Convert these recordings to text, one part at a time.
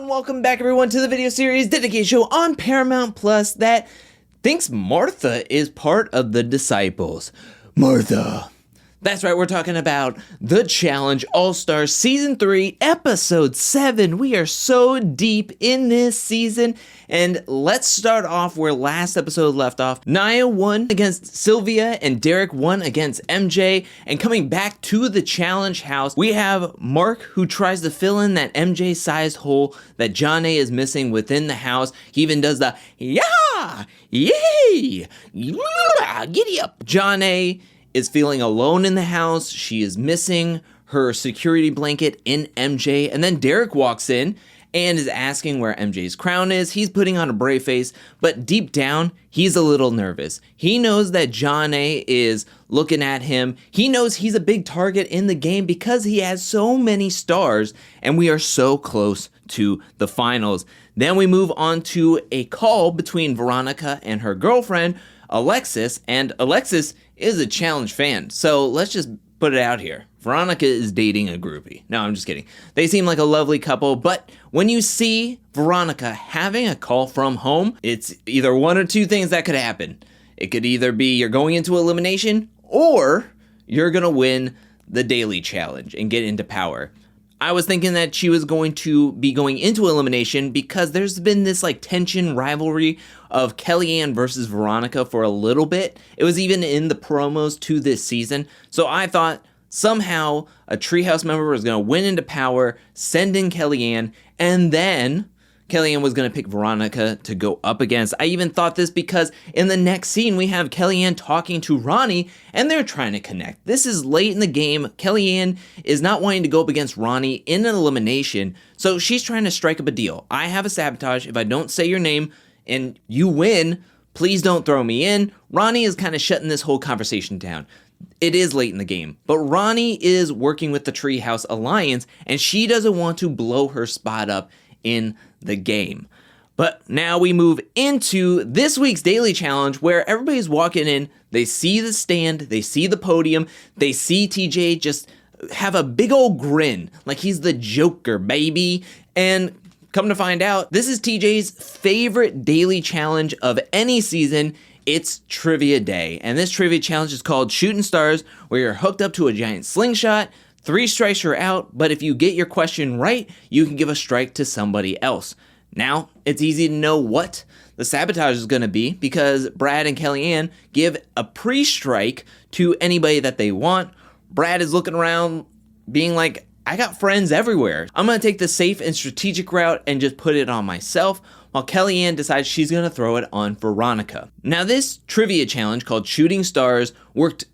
and welcome back everyone to the video series dedicated show on Paramount Plus that thinks Martha is part of the Disciples. Martha. That's right, we're talking about The Challenge All-Stars Season 3, Episode 7. We are so deep in this season, and let's start off where last episode left off. Nia won against Sylvia, and Derek won against MJ, and coming back to the Challenge house, we have Mark, who tries to fill in that MJ-sized hole that Jonna is missing within the house. He even does the, yeah, yay, giddy up. Jonna is feeling alone in the house. She is missing her security blanket in MJ. And then Derek walks in and is asking where MJ's crown is. He's putting on a brave face, but deep down, he's a little nervous. He knows that Jonna is looking at him. He knows he's a big target in the game because he has so many stars, and we are so close to the finals. Then we move on to a call between Veronica and her girlfriend, Alexis, and Alexis is a Challenge fan, so let's just put it out here. Veronica is dating a groupie. No, I'm just kidding. They seem like a lovely couple, but when you see Veronica having a call from home, it's either one or two things that could happen. It could either be you're going into elimination, or you're gonna win the daily challenge and get into power. I was thinking that she was going to be going into elimination because there's been this like tension rivalry of Kellyanne versus Veronica for a little bit. It was even in the promos to this season. So I thought somehow a Treehouse member was going to win into power, send in Kellyanne, and then Kellyanne was going to pick Veronica to go up against. I even thought this because in the next scene, we have Kellyanne talking to Ronnie, and they're trying to connect. This is late in the game. Kellyanne is not wanting to go up against Ronnie in an elimination, so she's trying to strike up a deal. I have a sabotage. If I don't say your name and you win, please don't throw me in. Ronnie is kind of shutting this whole conversation down. It is late in the game, but Ronnie is working with the Treehouse Alliance, and she doesn't want to blow her spot up in the game. But now we move into this week's daily challenge where everybody's walking in, they see the stand, they see the podium, they see TJ just have a big old grin like he's the Joker, baby. And come to find out, this is TJ's favorite daily challenge of any season. It's Trivia Day, and this trivia challenge is called Shooting Stars, where you're hooked up to a giant slingshot. 3 strikes are out, but if you get your question right, you can give a strike to somebody else. Now, it's easy to know what the sabotage is going to be because Brad and Kellyanne give a pre-strike to anybody that they want. Brad is looking around being like, I got friends everywhere. I'm going to take the safe and strategic route and just put it on myself, while Kellyanne decides she's going to throw it on Veronica. Now, this trivia challenge called Shooting Stars worked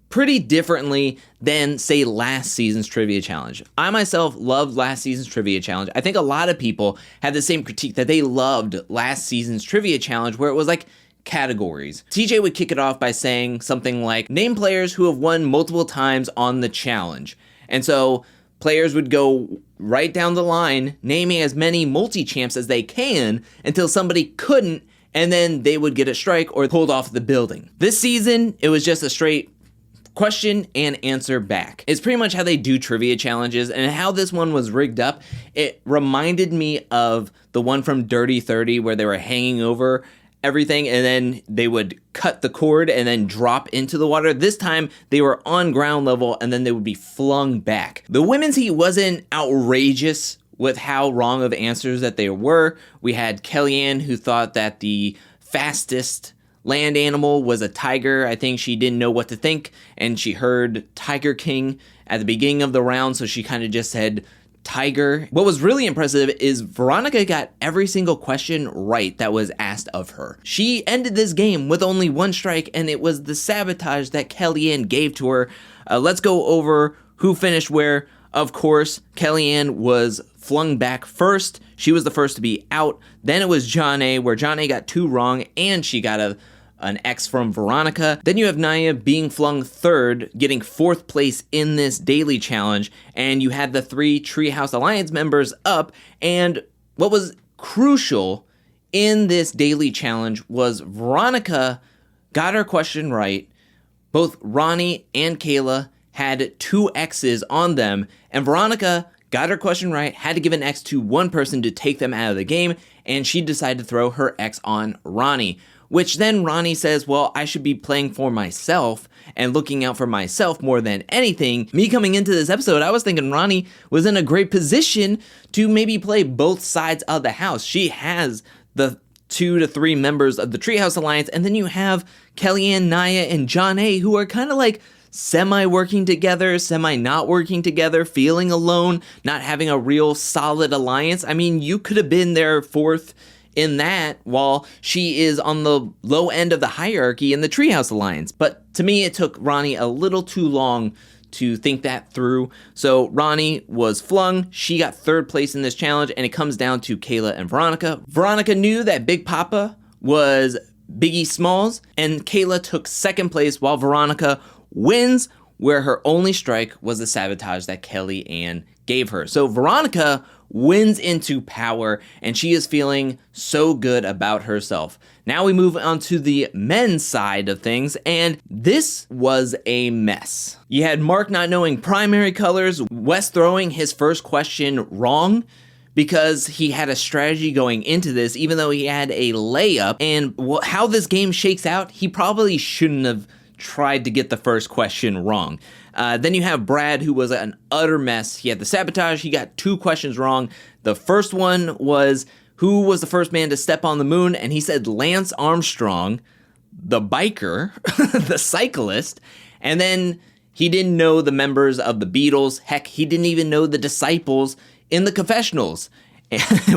pretty differently than, say, last season's trivia challenge. I myself loved last season's trivia challenge. I think a lot of people had the same critique that they loved last season's trivia challenge where it was like categories. TJ would kick it off by saying something like, name players who have won multiple times on the challenge. And so players would go right down the line, naming as many multi-champs as they can until somebody couldn't, and then they would get a strike or pulled off the building. This season, it was just a straight question and answer back. It's pretty much how they do trivia challenges, and how this one was rigged up. It reminded me of the one from Dirty 30 where they were hanging over everything and then they would cut the cord and then drop into the water. This time they were on ground level and then they would be flung back. The women's heat wasn't outrageous with how wrong of answers that they were. We had Kellyanne, who thought that the fastest land animal was a tiger. I think she didn't know what to think, and she heard Tiger King at the beginning of the round, so she kind of just said tiger. What was really impressive is Veronica got every single question right that was asked of her. She ended this game with only 1 strike, and it was the sabotage that Kellyanne gave to her. Let's go over who finished where. Of course, Kellyanne was flung back first. She was the first to be out. Then it was Jonna, where Jonna got 2 wrong, and she got an X from Veronica. Then you have Nia being flung 3rd, getting 4th place in this daily challenge, and you had the 3 Treehouse Alliance members up, and what was crucial in this daily challenge was Veronica got her question right. Both Ronnie and Kayla had 2 X's on them, and Veronica got her question right, had to give an X to one person to take them out of the game, and she decided to throw her X on Ronnie. Which then Ronnie says, well, I should be playing for myself and looking out for myself more than anything. Me coming into this episode, I was thinking Ronnie was in a great position to maybe play both sides of the house. She has the 2 to 3 members of the Treehouse Alliance, and then you have Kellyanne, Naya, and John A, who are kind of like semi-working together, semi-not working together, feeling alone, not having a real solid alliance. I mean, you could have been their fourth in that, while she is on the low end of the hierarchy in the Treehouse Alliance. But to me, it took Ronnie a little too long to think that through. So Ronnie was flung. She got 3rd place in this challenge, and it comes down to Kayla and Veronica. Veronica knew that Big Papa was Biggie Smalls, and Kayla took 2nd place, while Veronica wins, where her only strike was the sabotage that Kellyanne gave her. So Veronica wins into power, and she is feeling so good about herself. Now we move on to the men's side of things, and this was a mess. You had Mark not knowing primary colors, Wes throwing his first question wrong because he had a strategy going into this, even though he had a layup, and how this game shakes out, he probably shouldn't have tried to get the first question wrong. Then you have Brad, who was an utter mess. He had the sabotage. He got 2 questions wrong. The first one was, who was the first man to step on the moon? And he said Lance Armstrong, the biker, the cyclist. And then he didn't know the members of the Beatles. Heck, he didn't even know the disciples in the confessionals,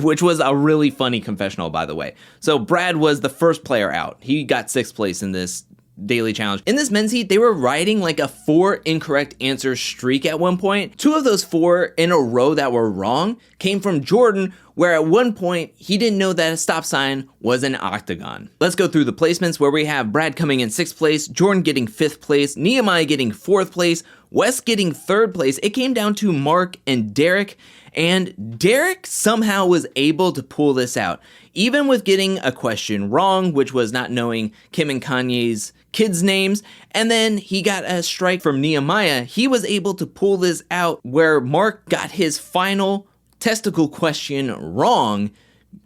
which was a really funny confessional, by the way. So Brad was the first player out. He got 6th place in this daily challenge. In this men's heat, they were riding like a 4 incorrect answer streak at one point. 2 of those 4 in a row that were wrong came from Jordan, where at one point he didn't know that a stop sign was an octagon. Let's go through the placements, where we have Brad coming in 6th place, Jordan getting 5th place, Nehemiah getting 4th place, Wes getting 3rd place. It came down to Mark and Derek, and Derek somehow was able to pull this out. Even with getting a question wrong, which was not knowing Kim and Kanye's kids' names, and then he got a strike from Nehemiah, he was able to pull this out where Mark got his final testicle question wrong,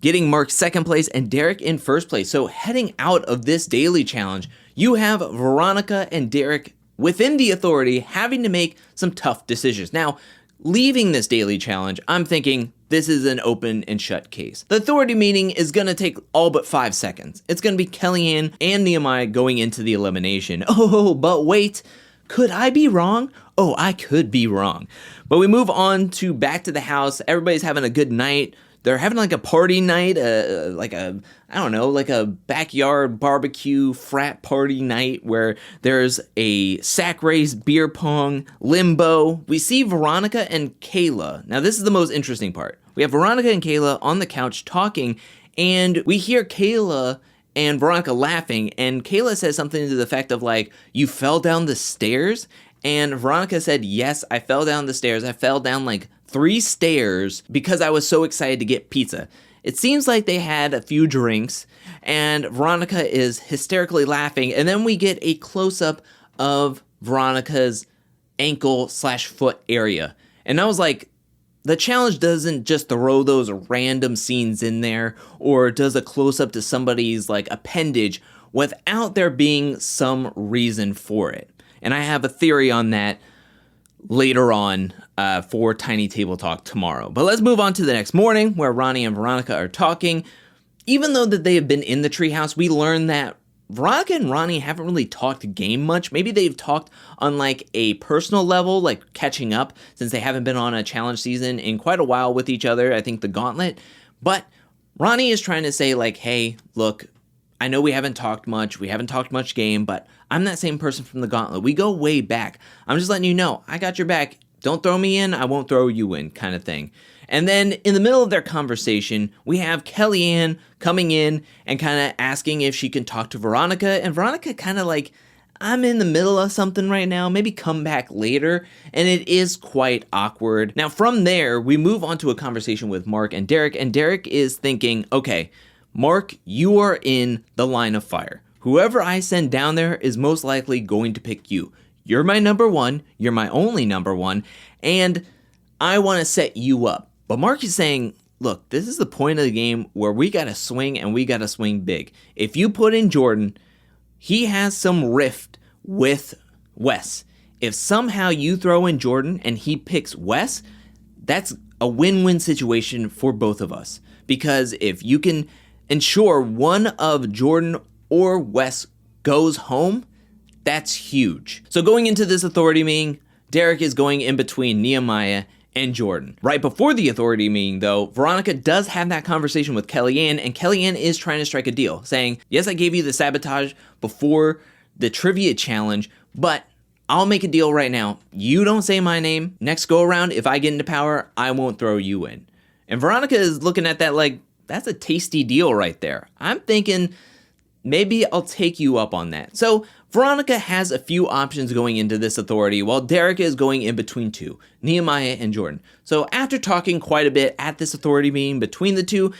getting Mark 2nd place and Derek in 1st place. So heading out of this daily challenge, you have Veronica and Derek within the authority having to make some tough decisions. Now, leaving this daily challenge, I'm thinking this is an open and shut case. The authority meeting is going to take all but 5 seconds. It's going to be Kellyanne and Nehemiah going into the elimination. Oh, but wait, could I be wrong? Oh, I could be wrong. But we move on to back to the house. Everybody's having a good night. They're having like a party night, like a backyard barbecue frat party night where there's a sack race, beer pong, limbo. We see Veronica and Kayla. Now this is the most interesting part. We have Veronica and Kayla on the couch talking, and we hear Kayla and Veronica laughing, and Kayla says something to the effect of like, you fell down the stairs? And Veronica said, yes, I fell down the stairs. I fell down like 3 stairs because I was so excited to get pizza. It seems like they had a few drinks, and Veronica is hysterically laughing, and then we get a close-up of Veronica's ankle/foot area. And I was like, the challenge doesn't just throw those random scenes in there, or does a close-up to somebody's like appendage without there being some reason for it. And I have a theory on that later on for Tiny Table Talk tomorrow. But let's move on to the next morning, where Ronnie and Veronica are talking. Even though that they have been in the treehouse, we learn that Veronica and Ronnie haven't really talked game much. Maybe they've talked on like a personal level, like catching up, since they haven't been on a challenge season in quite a while with each other. I think the Gauntlet. But Ronnie is trying to say like, hey, look, I know we haven't talked much game, but I'm that same person from the Gauntlet. We go way back. I'm just letting you know, I got your back. Don't throw me in, I won't throw you in, kind of thing. And then in the middle of their conversation, we have Kellyanne coming in and kind of asking if she can talk to Veronica. And Veronica kind of like, I'm in the middle of something right now, maybe come back later. And it is quite awkward. Now from there, we move on to a conversation with Mark and Derek is thinking, okay, Mark, you are in the line of fire. Whoever I send down there is most likely going to pick you. You're my number one. You're my only number one. And I want to set you up. But Mark is saying, look, this is the point of the game where we got to swing and we got to swing big. If you put in Jordan, he has some rift with Wes. If somehow you throw in Jordan and he picks Wes, that's a win-win situation for both of us. Because if you can ensure one of Jordan or Wes goes home, that's huge. So going into this authority meeting, Derek is going in between Nehemiah and Jordan. Right before the authority meeting, though, Veronica does have that conversation with Kellyanne, and Kellyanne is trying to strike a deal, saying, yes, I gave you the sabotage before the trivia challenge, but I'll make a deal right now. You don't say my name. Next go around, if I get into power, I won't throw you in. And Veronica is looking at that like, that's a tasty deal right there. I'm thinking maybe I'll take you up on that. So Veronica has a few options going into this authority, while Derek is going in between two, Nehemiah and Jordan. So after talking quite a bit at this authority meeting between the two,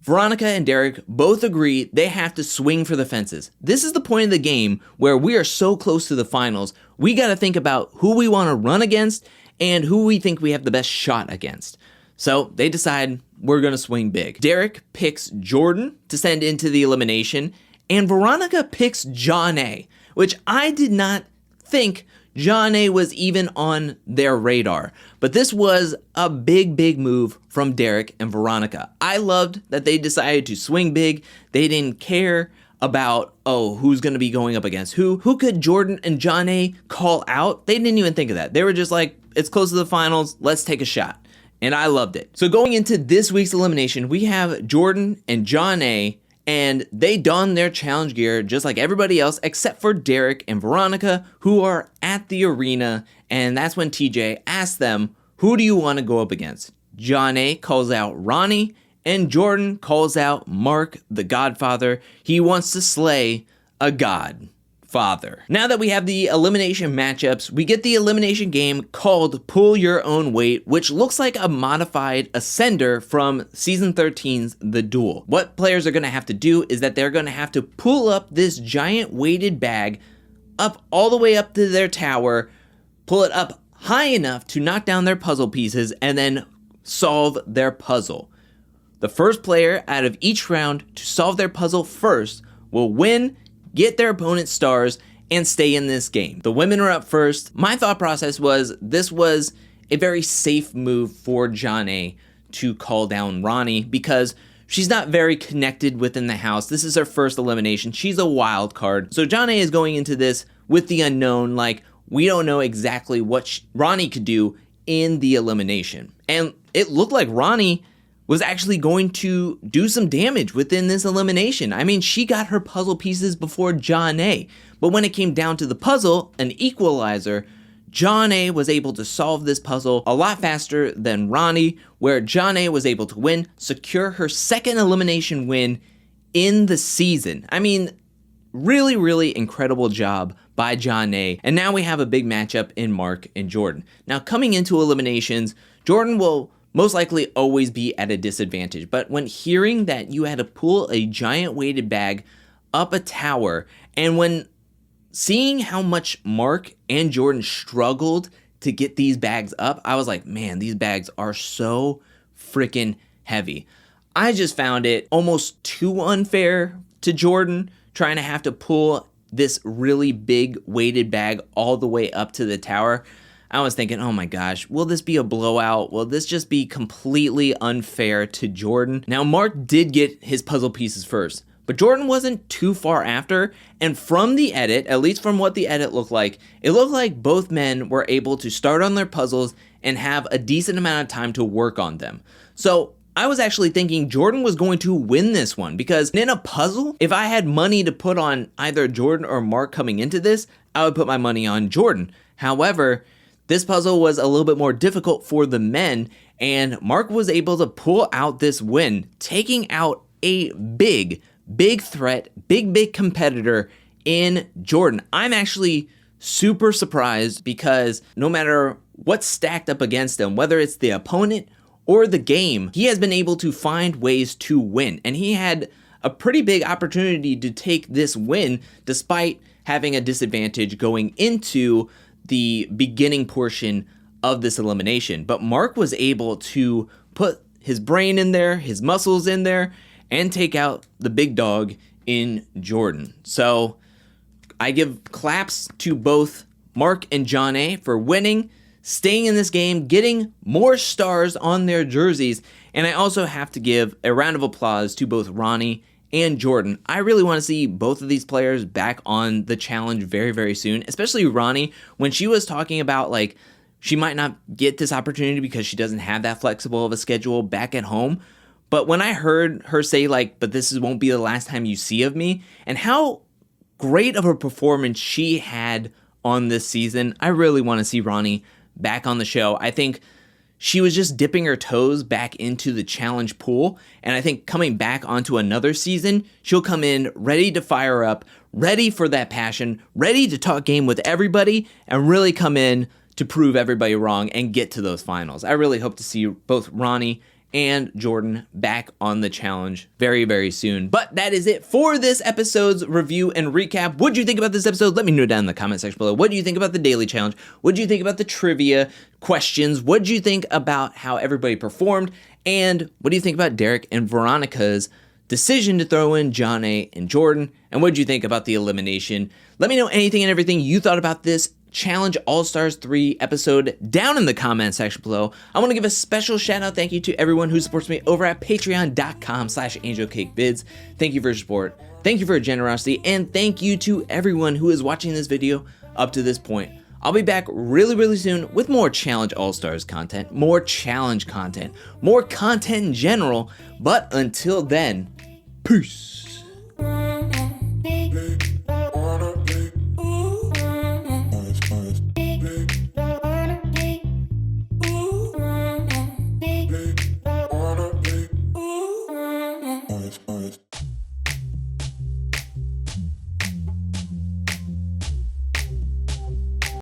Veronica and Derek both agree they have to swing for the fences. This is the point of the game where we are so close to the finals, we got to think about who we want to run against and who we think we have the best shot against. So they decide we're going to swing big. Derek picks Jordan to send into the elimination, and Veronica picks John A., which I did not think John A. was even on their radar. But this was a big, big move from Derek and Veronica. I loved that they decided to swing big. They didn't care about, who's going to be going up against who. Who could Jordan and John A. call out? They didn't even think of that. They were just like, it's close to the finals. Let's take a shot. And I loved it. So going into this week's elimination, we have Jordan and John A., and they don their challenge gear just like everybody else except for Derek and Veronica, who are at the arena. And that's when TJ asks them, who do you want to go up against? John A. calls out Ronnie, and Jordan calls out Mark, the Godfather. He wants to slay a godfather. Now that we have the elimination matchups, we get the elimination game called Pull Your Own Weight, which looks like a modified Ascender from Season 13's The Duel. What players are going to have to do is that they're going to have to pull up this giant weighted bag up all the way up to their tower, pull it up high enough to knock down their puzzle pieces, and then solve their puzzle. The first player out of each round to solve their puzzle first will win, get their opponent's stars, and stay in this game. The women are up first. My thought process was this was a very safe move for John A. to call down Ronnie because she's not very connected within the house. This is her first elimination. She's a wild card. So John A. is going into this with the unknown, like we don't know exactly what Ronnie could do in the elimination. And it looked like Ronnie was actually going to do some damage within this elimination. I mean, she got her puzzle pieces before John A. But when it came down to the puzzle, an equalizer, John A. was able to solve this puzzle a lot faster than Ronnie, where John A. was able to win, secure her second elimination win in the season. I mean, really, really incredible job by John A. And now we have a big matchup in Mark and Jordan. Now, coming into eliminations, Jordan will most likely always be at a disadvantage. But when hearing that you had to pull a giant weighted bag up a tower, and when seeing how much Mark and Jordan struggled to get these bags up, I was like, man, these bags are so freaking heavy. I just found it almost too unfair to Jordan trying to have to pull this really big weighted bag all the way up to the tower. I was thinking, oh my gosh, will this be a blowout? Will this just be completely unfair to Jordan? Now, Mark did get his puzzle pieces first, but Jordan wasn't too far after. And from the edit, at least from what the edit looked like, it looked like both men were able to start on their puzzles and have a decent amount of time to work on them. So I was actually thinking Jordan was going to win this one because in a puzzle, if I had money to put on either Jordan or Mark coming into this, I would put my money on Jordan. However, this puzzle was a little bit more difficult for the men, and Mark was able to pull out this win, taking out a big threat, big competitor in Jordan. I'm actually super surprised because no matter what's stacked up against him, whether it's the opponent or the game, he has been able to find ways to win. And he had a pretty big opportunity to take this win despite having a disadvantage going into the beginning portion of this elimination. But Mark was able to put his brain in there, his muscles in there, and take out the big dog in Jordan. So I give claps to both Mark and John A for winning, staying in this game, getting more stars on their jerseys, and I also have to give a round of applause to both Ronnie and Jordan. I really want to see both of these players back on the challenge very, very soon, especially Ronnie, when she was talking about like she might not get this opportunity because she doesn't have that flexible of a schedule back at home. But when I heard her say like, but this won't be the last time you see of me, and how great of a performance she had on this season, I really want to see Ronnie back on the show. I think she was just dipping her toes back into the challenge pool, and I think coming back onto another season, she'll come in ready to fire up, ready for that passion, ready to talk game with everybody, and really come in to prove everybody wrong and get to those finals. I really hope to see both Ronnie and Jordan back on the challenge very, very soon. But that is it for this episode's review and recap. What do you think about this episode? Let me know down in the comment section below. What do you think about the daily challenge? What do you think about the trivia questions? What do you think about how everybody performed? And what do you think about Derek and Veronica's decision to throw in John A. and Jordan? And what did you think about the elimination? Let me know anything and everything you thought about this Challenge All-Stars 3 episode down in the comment section below. I want to give a special shout out thank you to everyone who supports me over at patreon.com/angelcakevids. Thank you for your support. Thank you for your generosity. And thank you to everyone who is watching this video up to this point. I'll be back really, really soon with more Challenge All-Stars content, more challenge content, more content in general. But until then, peace. Honest.